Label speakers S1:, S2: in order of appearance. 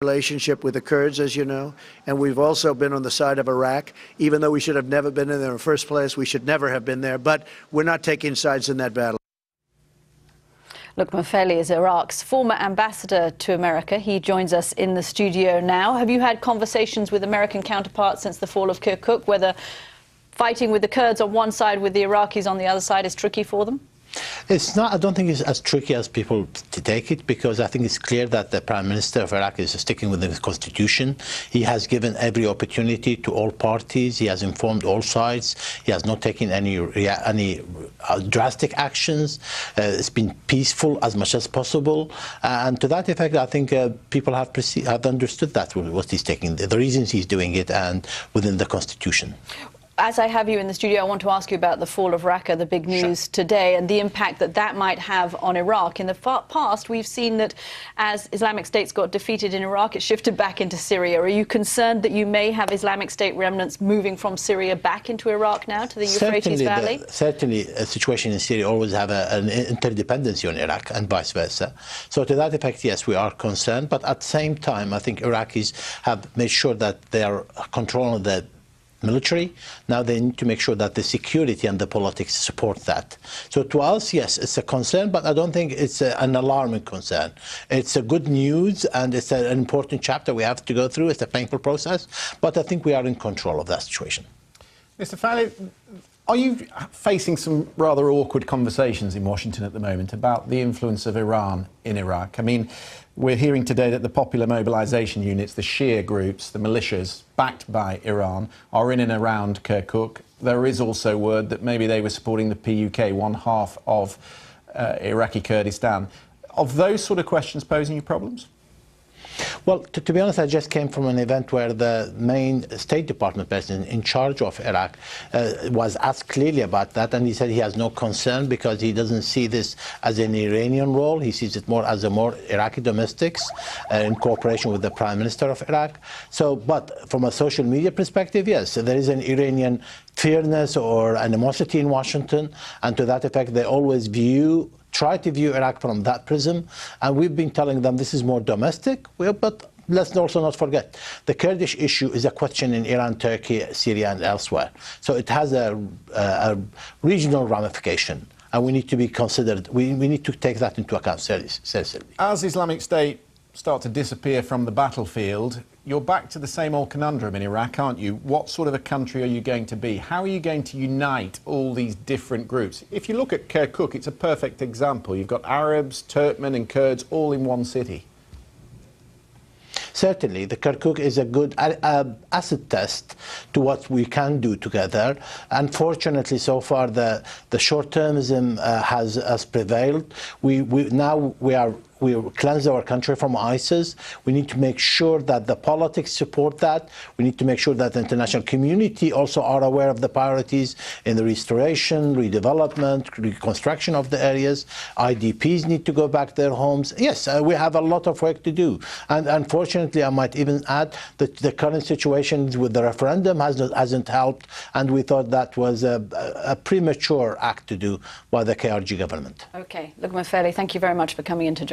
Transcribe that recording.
S1: relationship with the Kurds, as you know, and we've also been on the side of Iraq. Even though we should have never been in there in the first place, we should never have been there, but we're not taking sides in that battle.
S2: Lukman Faily is Iraq's former ambassador to America. He joins us in the studio now. Have you had conversations with American counterparts since the fall of Kirkuk, whether fighting with the Kurds on one side with the Iraqis on the other side is tricky for them?
S3: It's not. I don't think it's as tricky as people to take it, because I think it's clear that the Prime Minister of Iraq is sticking with the Constitution. He has given every opportunity to all parties. He has informed all sides. He has not taken any drastic actions. It's been peaceful as much as possible, and to that effect, I think people have understood that what he's taking, the reasons he's doing it, and within the Constitution.
S2: As I have you in the studio, I want to ask you about the fall of Raqqa, the big news today, and the impact that that might have on Iraq. In the past, we've seen that as Islamic States got defeated in Iraq, it shifted back into Syria. Are you concerned that you may have Islamic State remnants moving from Syria back into Iraq now, to the Euphrates Valley?
S3: Certainly, a situation in Syria always have an interdependency on Iraq and vice versa. So to that effect, yes, we are concerned. But at the same time, I think Iraqis have made sure that they are controlling the military. Now they need to make sure that the security and the politics support that. So to us, yes, it's a concern, but I don't think it's an alarming concern. It's a good news, and it's an important chapter we have to go through. It's a painful process, but I think we are in control of that situation.
S4: Mr. Faily, are you facing some rather awkward conversations in Washington at the moment about the influence of Iran in Iraq? I mean, we're hearing today that the popular mobilization units, the Shia groups, the militias backed by Iran, are in and around Kirkuk. There is also word that maybe they were supporting the PUK, one half of Iraqi Kurdistan. Are those sort of questions posing you problems?
S3: Well, to be honest, I just came from an event where the main State Department person in charge of Iraq was asked clearly about that, and he said he has no concern because he doesn't see this as an Iranian role. He sees it more as a more Iraqi domestics in cooperation with the Prime Minister of Iraq. So, but from a social media perspective, yes, there is an Iranian fearness or animosity in Washington, and to that effect, they always try to view Iraq from that prism, and we've been telling them this is more domestic, but let's also not forget, the Kurdish issue is a question in Iran, Turkey, Syria, and elsewhere. So it has a regional ramification, and we need to be considered, we need to take that into account seriously.
S4: As Islamic State start to disappear from the battlefield, you're back to the same old conundrum in Iraq, aren't you? What sort of a country are you going to be? How are you going to unite all these different groups? If you look at Kirkuk, it's a perfect example. You've got Arabs, Turkmen and Kurds all in one city.
S3: Certainly, the Kirkuk is a good acid test to what we can do together. Unfortunately, so far the short-termism has prevailed. We cleanse our country from ISIS. We need to make sure that the politics support that. We need to make sure that the international community also are aware of the priorities in the restoration, redevelopment, reconstruction of the areas. IDPs need to go back to their homes. Yes, we have a lot of work to do. And unfortunately, I might even add that the current situation with the referendum hasn't helped, and we thought that was a premature act to do by the KRG government.
S2: Okay, Lukman Faily, thank you very much for coming in to join